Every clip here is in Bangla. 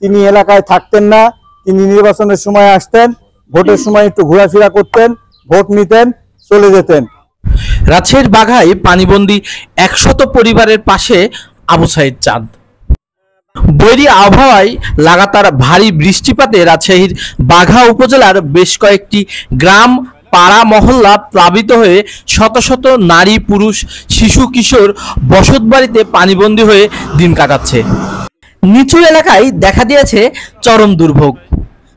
তিনি এলাকায় থাকতেন না, তিনি নির্বাচনের সময় আসতেন, ভোটের সময় একটু ঘোরাফেরা করতেন, ভোট নিতেন, চলে যেতেন। রাজশাহীর বাঘায় পানিবন্দী 100 পরিবারের পাশে আবু সাইদ চাঁদ। বৈরী আবহাওয়ায় লাগাতার ভারী বৃষ্টিপাতে রাজশাহীর বাঘা উপজেলার বেশ কয়েকটি গ্রাম, পাড়া, মহল্লা প্লাবিত হয়ে শত শত নারী, পুরুষ, শিশু, কিশোর বসতবাড়িতে পানিবন্দী হয়ে দিন কাটাচ্ছে। নিচু এলাকায় দেখা দিয়েছে চরম দুর্ভোগ।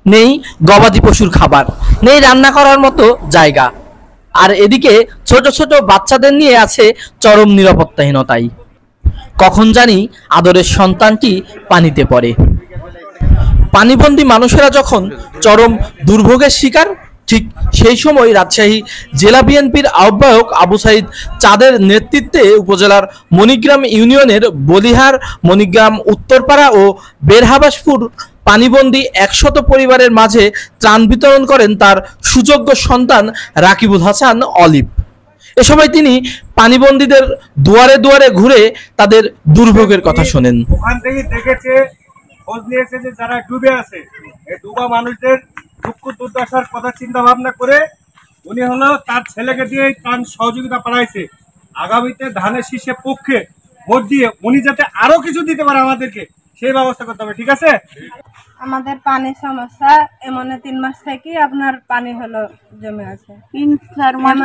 নেই গবাদি পশুর খাবার, নেই রান্না করার মতো জায়গা, আর এদিকে ছোট ছোট বাচ্চাদের নিয়ে আছে চরম নিরাপত্তাহীনতায়। কখন জানি আদরের সন্তানটি পানিতে পড়ে। পানিবন্দী মানুষেরা যখন চরম দুর্ভোগের শিকার, ঠিক সেই সময় রাজশাহী জেলা বিএনপির আহ্বায়ক আবু সাইদ চাঁদের নেতৃত্বে উপজেলার মণিগ্রাম ইউনিয়নের বলিহার, মণিগ্রাম, উত্তরপাড়া ও বেরহাবাসপুর পানিবন্দী 100 পরিবারের মাঝে ত্রাণ বিতরণ করেন তার সুযোগ্য সন্তান রাকিবুল হাসান অলিভ। এ সময় তিনি পানিবন্দীদের দুয়ারে দুয়ারে ঘুরে তাদের দুর্ভোগের কথা শোনেন। ওখান থেকে দেখেছে, খোঁজ নিয়েছে যে যারা ডুবে আছে, এই ডুবা মানুষদের দুঃখ দুর্দশার কথা চিন্তা ভাবনা করে উনি হলো তার ছেলেকে দিয়ে ত্রাণ সহযোগিতা পাঠাইছে। আগামীতে ধানের শীষের পক্ষে ভোট দিয়ে উনি যাতে আরো কিছু দিতে পারে আমাদেরকে, সেই ব্যবস্থা করতে হবে। ঠিক আছে? আমাদের পানির সমস্যা, এমন 3 মাস থেকে আপনার পানি হলো জমে আছে। 3-4 মাস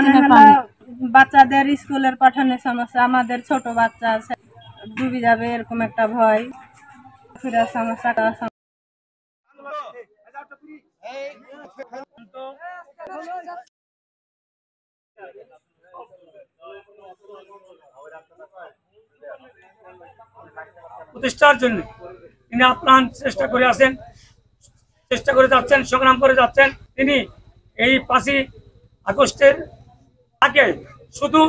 বাচ্চাদের স্কুলের পাঠানোর সমস্যা, আমাদের ছোট বাচ্চা আছে, ডুবে যাবে এরকম একটা ভয়, ফেরার সমস্যা। প্রতিষ্ঠার জন্য তিনি আপ্রাণ চেষ্টা করে আছেন, চেষ্টা করে যাচ্ছেন, সংগ্রাম করে যাচ্ছেন। তিনি এই 5ই আগস্টের আগে শুধু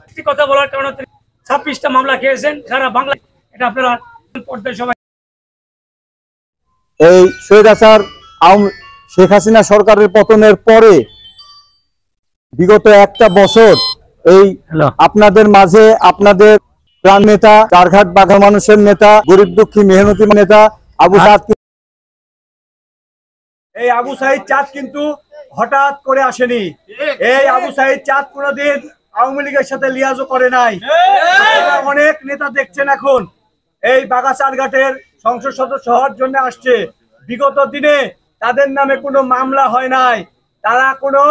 একটি কথা বলার কারণে তিনি 26টা মামলা খেয়েছেন সারা বাংলা। এটা আপনারা পর্দায় সবাই। এই শেখ হাসিনা সরকারের পতনের পরে বিগত একটা বছর এই আপনাদের মাঝে আপনাদের প্রাণ নেতা, চারঘাট বাঘা মানুষের নেতা, গরিব দুঃখী মেহনতি নেতা আবু সাইদ, এই আবু সাইদ চাঁদ কিন্তু হঠাৎ করে আসেনি। এই আবু সাইদ চাঁদ কোনদিন আওয়ামী লীগের সাথে লিয়াজও করে নাই। অনেক নেতা দেখছেন এখন এই বাঘা চারঘাটের সংসদ সদস্য হওয়ার জন্য আসছে। বিগত দিনে তাদের নামে কোনো মামলা হয় নাই, তারা কোনো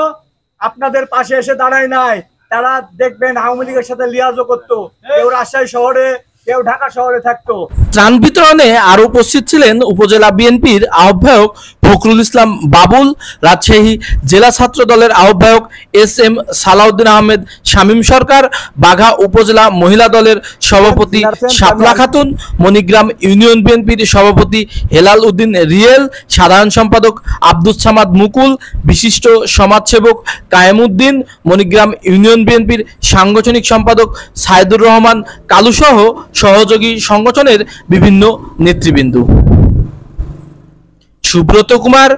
আপনাদের পাশে এসে দাঁড়ায় নাই। তারা দেখবেন আওয়ামী লীগের সাথে লিয়াজও করতো, কেউ রাজশাহী শহরে, কেউ ঢাকা শহরে থাকতো। ত্রাণ বিতরণে আরো উপস্থিত ছিলেন উপজেলা বিএনপির আহ্বায়ক ফখরুল ইসলাম বাবুল, রাজশাহী জেলা ছাত্র দলের আহ্বায়ক SM সালাউদ্দিন আহমেদ শামীম সরকার, বাঘা উপজেলা মহিলা দলের সভাপতি শাপলা খাতুন, মণিগ্রাম ইউনিয়ন বিএনপির সভাপতি হেলাল উদ্দিন রিয়েল, সাধারণ সম্পাদক আব্দুস সামাদ মুকুল, বিশিষ্ট সমাজসেবক কায়েমউদ্দিন, মণিগ্রাম ইউনিয়ন বিএনপির সাংগঠনিক সম্পাদক সাইদুর রহমান কালু সহ সহযোগী সংগঠনের বিভিন্ন নেতৃবৃন্দ। সুব্রত কুমার,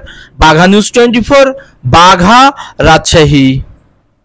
বাঘা নিউজ 24, বাঘা, রাজশাহী।